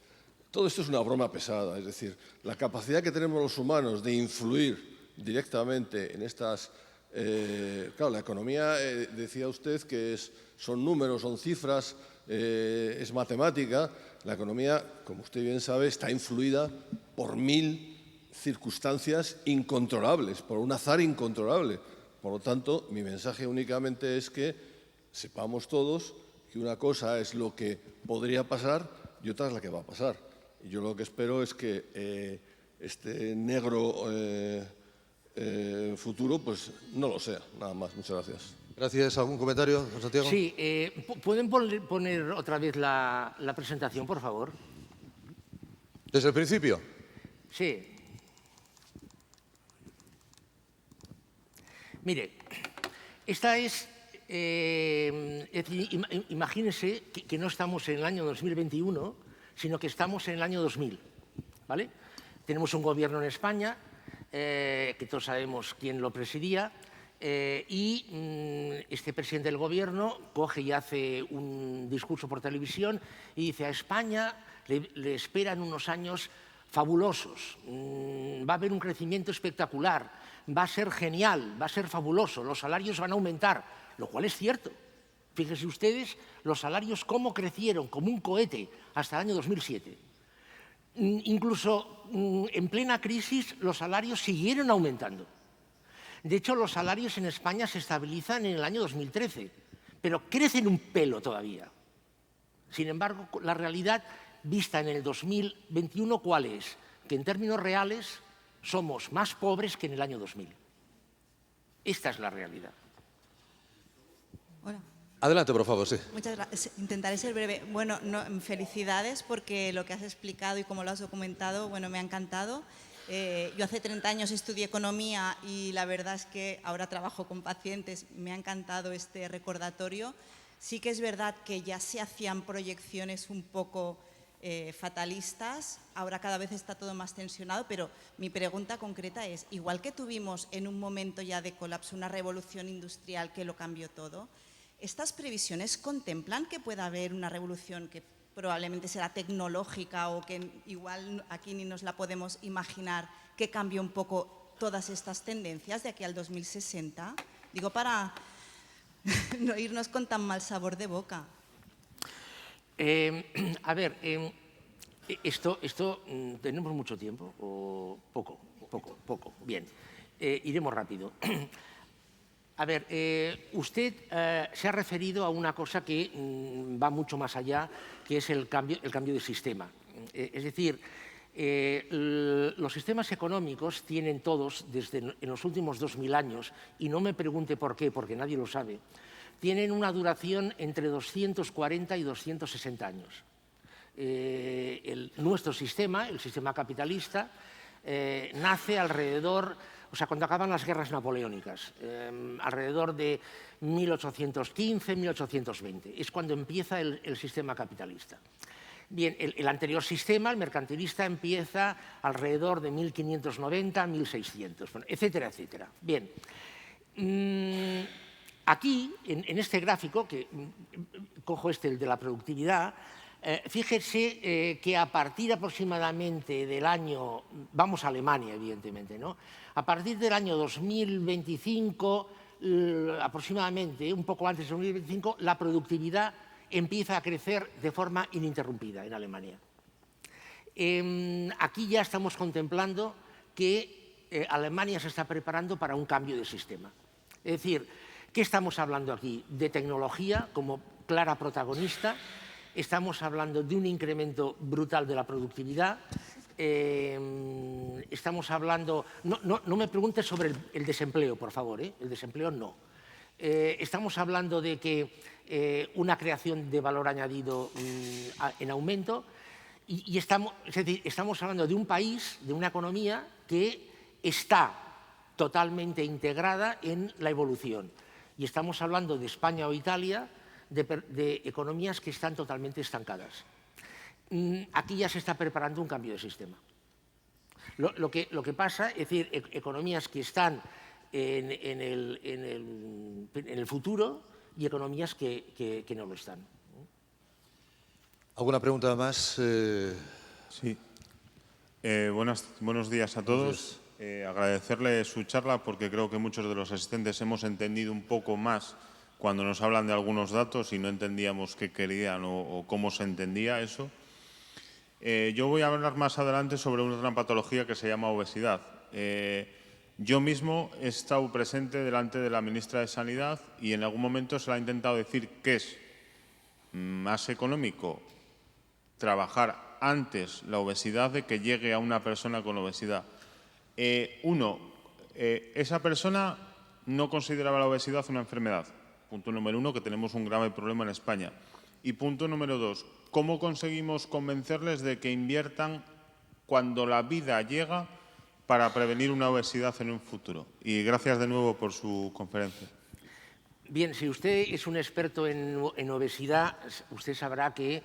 Todo esto es una broma pesada, es decir, la capacidad que tenemos los humanos de influir directamente en estas... claro, la economía, decía usted que son números, son cifras, es matemática. La economía, como usted bien sabe, está influida por 1000 circunstancias incontrolables, por un azar incontrolable. Por lo tanto, mi mensaje únicamente es que sepamos todos que una cosa es lo que podría pasar y otra es la que va a pasar. Y yo lo que espero es que este negro futuro pues no lo sea. Nada más. Muchas gracias. Gracias. ¿Algún comentario, don Santiago? Sí, ¿pueden poner otra vez la presentación, por favor? ¿Desde el principio? Sí. Mire, esta es decir, imagínense que no estamos en el año 2021, sino que estamos en el año 2000, ¿vale? Tenemos un gobierno en España, que todos sabemos quién lo presidía, y este presidente del gobierno coge y hace un discurso por televisión y dice: a España le esperan unos años fabulosos, va a haber un crecimiento espectacular, va a ser genial, va a ser fabuloso, los salarios van a aumentar, lo cual es cierto. Fíjense ustedes los salarios cómo crecieron como un cohete hasta el año 2007. Incluso en plena crisis los salarios siguieron aumentando. De hecho, los salarios en España se estabilizan en el año 2013, pero crecen un pelo todavía. Sin embargo, la realidad vista en el 2021, ¿cuál es? Que en términos reales somos más pobres que en el año 2000. Esta es la realidad. Hola. Adelante, por favor, sí. Muchas gracias. Intentaré ser breve. Bueno, felicidades porque lo que has explicado y cómo lo has documentado, bueno, me ha encantado. Yo hace 30 años estudié economía y la verdad es que ahora trabajo con pacientes. Me ha encantado este recordatorio. Sí que es verdad que ya se hacían proyecciones un poco fatalistas, ahora cada vez está todo más tensionado, pero mi pregunta concreta es, igual que tuvimos en un momento ya de colapso una revolución industrial que lo cambió todo, ¿estas previsiones contemplan que pueda haber una revolución que probablemente será tecnológica o que igual aquí ni nos la podemos imaginar, que cambie un poco todas estas tendencias de aquí al 2060? Digo, para no irnos con tan mal sabor de boca. A ver, esto ¿tenemos mucho tiempo o poco? Poco, bien. Iremos rápido. A ver, usted se ha referido a una cosa que va mucho más allá, que es el cambio de sistema. Es decir, los sistemas económicos tienen todos, desde en los últimos 2000 años, y no me pregunte por qué, porque nadie lo sabe, tienen una duración entre 240 y 260 años. Nuestro sistema, el sistema capitalista, nace alrededor, o sea, cuando acaban las guerras napoleónicas, alrededor de 1815, 1820, es cuando empieza el sistema capitalista. Bien, el anterior sistema, el mercantilista, empieza alrededor de 1590, 1600, bueno, etcétera, etcétera. Bien. Aquí, en este gráfico, que cojo el de la productividad, fíjese que a partir aproximadamente del año, vamos a Alemania evidentemente, ¿no? A partir del año 2025, aproximadamente, un poco antes de 2025, la productividad empieza a crecer de forma ininterrumpida en Alemania. Aquí ya estamos contemplando que Alemania se está preparando para un cambio de sistema. Es decir, ¿qué estamos hablando aquí? De tecnología como clara protagonista, estamos hablando de un incremento brutal de la productividad, estamos hablando, no me preguntes sobre el desempleo, por favor, el desempleo no. Estamos hablando de que una creación de valor añadido en aumento y es decir, estamos hablando de un país, de una economía que está totalmente integrada en la evolución. Y estamos hablando de España o Italia, de economías que están totalmente estancadas. Aquí ya se está preparando un cambio de sistema. Lo que pasa, es decir, economías que están en el futuro y economías que no lo están. ¿Alguna pregunta más? Sí. Buenos días a todos. Agradecerle su charla porque creo que muchos de los asistentes hemos entendido un poco más cuando nos hablan de algunos datos y no entendíamos qué querían o cómo se entendía eso. Yo voy a hablar más adelante sobre una patología que se llama obesidad. Yo mismo he estado presente delante de la ministra de Sanidad y en algún momento se le ha intentado decir que es más económico trabajar antes la obesidad de que llegue a una persona con obesidad. Esa persona no consideraba la obesidad una enfermedad. Punto número 1, que tenemos un grave problema en España. Y punto número 2, ¿cómo conseguimos convencerles de que inviertan cuando la vida llega para prevenir una obesidad en un futuro? Y gracias de nuevo por su conferencia. Bien, si usted es un experto en obesidad, usted sabrá que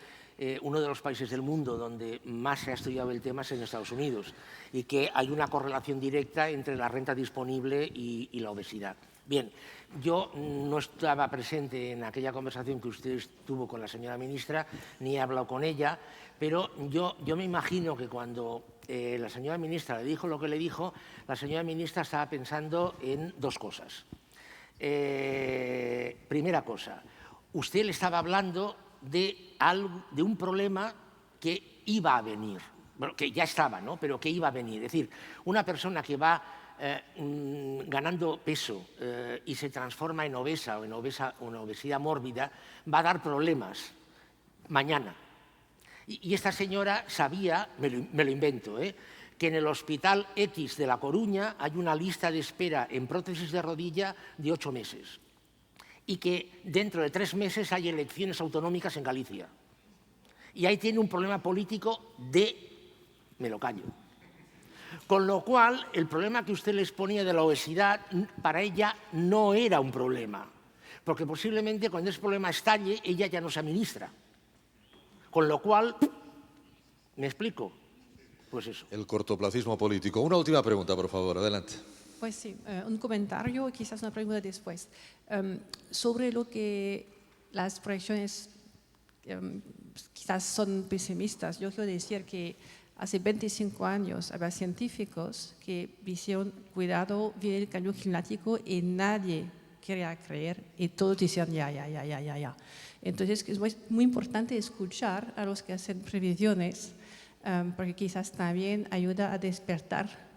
uno de los países del mundo donde más se ha estudiado el tema es en Estados Unidos y que hay una correlación directa entre la renta disponible y la obesidad. Bien, yo no estaba presente en aquella conversación que usted tuvo con la señora ministra, ni he hablado con ella, pero yo me imagino que cuando la señora ministra le dijo lo que le dijo, la señora ministra estaba pensando en dos cosas. Primera cosa, usted le estaba hablando de un problema que iba a venir, bueno, que ya estaba, ¿no? Pero que iba a venir. Es decir, una persona que va ganando peso y se transforma en obesa o en obesidad mórbida, va a dar problemas mañana. Y esta señora sabía, me lo invento, que en el Hospital X de La Coruña hay una lista de espera en prótesis de rodilla de 8 meses y que dentro de 3 meses hay elecciones autonómicas en Galicia. Y ahí tiene un problema político me lo callo. Con lo cual, el problema que usted les ponía de la obesidad, para ella no era un problema, porque posiblemente cuando ese problema estalle, ella ya no sea ministra. Con lo cual, ¿me explico? Pues eso. El cortoplacismo político. Una última pregunta, por favor, adelante. Pues sí, un comentario y quizás una pregunta después. Sobre lo que las proyecciones quizás son pesimistas, yo quiero decir que hace 25 años había científicos que dijeron, cuidado, viene el cambio climático y nadie quería creer y todos decían ya. Entonces es muy importante escuchar a los que hacen previsiones porque quizás también ayuda a despertar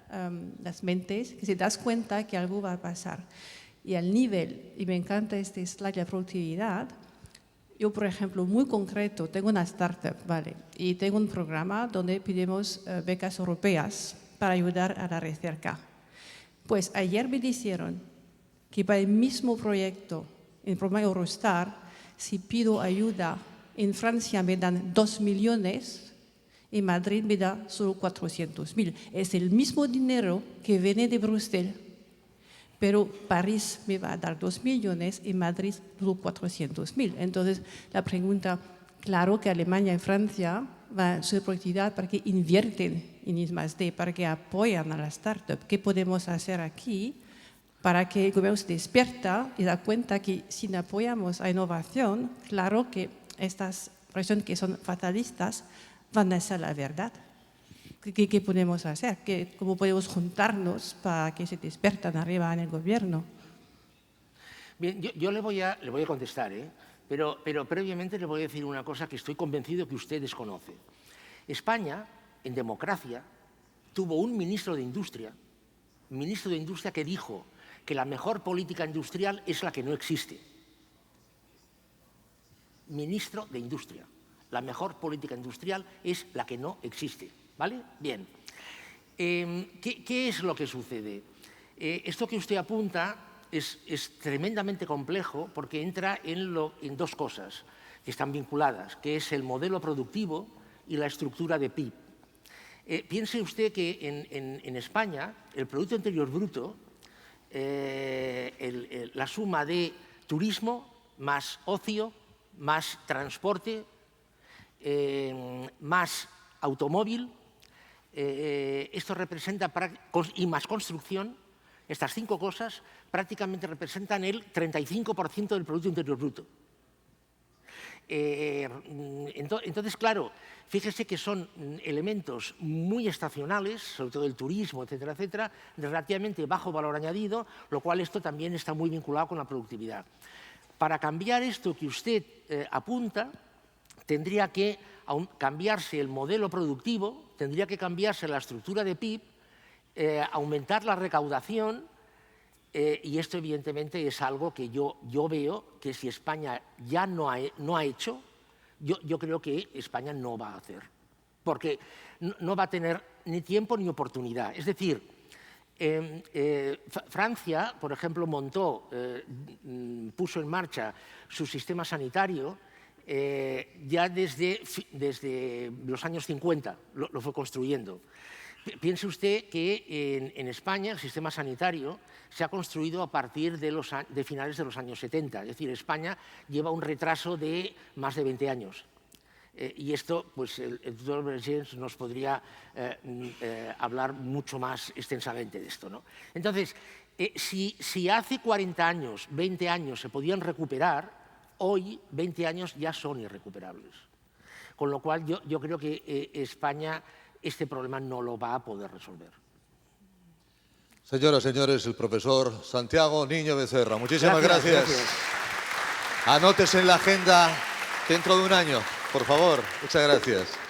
las mentes, que se das cuenta que algo va a pasar. Y al nivel, y me encanta este slide de la productividad, yo, por ejemplo, muy concreto, tengo una startup, ¿vale? Y tengo un programa donde pedimos becas europeas para ayudar a la recerca. Pues ayer me dijeron que para el mismo proyecto, el programa Eurostar, si pido ayuda, en Francia me dan 2 millones, en Madrid me da solo 400.000. Es el mismo dinero que viene de Bruselas, pero París me va a dar 2 millones y Madrid solo 400.000. Entonces, la pregunta, claro que Alemania y Francia van a su productividad para que invierten en I+D, para que apoyan a la startup. ¿Qué podemos hacer aquí para que el gobierno se despierta y da cuenta que si no apoyamos a innovación, claro que estas proyecciones que son fatalistas van a ser la verdad? ¿Qué podemos hacer? ¿Cómo podemos juntarnos para que se despiertan arriba en el gobierno? Bien, yo le voy a contestar, pero previamente le voy a decir una cosa que estoy convencido que usted desconoce. España, en democracia, tuvo un ministro de Industria que dijo que la mejor política industrial es la que no existe. Ministro de Industria. La mejor política industrial es la que no existe. ¿Vale? Bien. ¿Qué es lo que sucede? Esto que usted apunta es tremendamente complejo porque entra en dos cosas que están vinculadas, que es el modelo productivo y la estructura de PIB. Piense usted que en España el Producto Interior Bruto, la suma de turismo más ocio, más transporte, más automóvil, esto representa, y más construcción, estas 5 cosas prácticamente representan el 35% del Producto Interior Bruto. Entonces, claro, fíjese que son elementos muy estacionales, sobre todo el turismo, etcétera, etcétera, de relativamente bajo valor añadido, lo cual esto también está muy vinculado con la productividad. Para cambiar esto que usted apunta, tendría que cambiarse el modelo productivo, tendría que cambiarse la estructura de PIB, aumentar la recaudación, y esto evidentemente es algo que yo veo que si España ya no ha hecho, yo creo que España no va a hacer, porque no va a tener ni tiempo ni oportunidad. Es decir, Francia, por ejemplo, puso en marcha su sistema sanitario ya desde los años 50, lo fue construyendo. Piense usted que en España el sistema sanitario se ha construido a partir de finales de los años 70. Es decir, España lleva un retraso de más de 20 años. Y esto, pues el doctor Vergés nos podría hablar mucho más extensamente de esto, ¿no? Entonces, si hace 40 años, 20 años se podían recuperar, hoy 20 años ya son irrecuperables. Con lo cual yo creo que España este problema no lo va a poder resolver. Señoras, señores, el profesor Santiago Niño Becerra. Muchísimas gracias. Anótese en la agenda dentro de un año, por favor. Muchas gracias.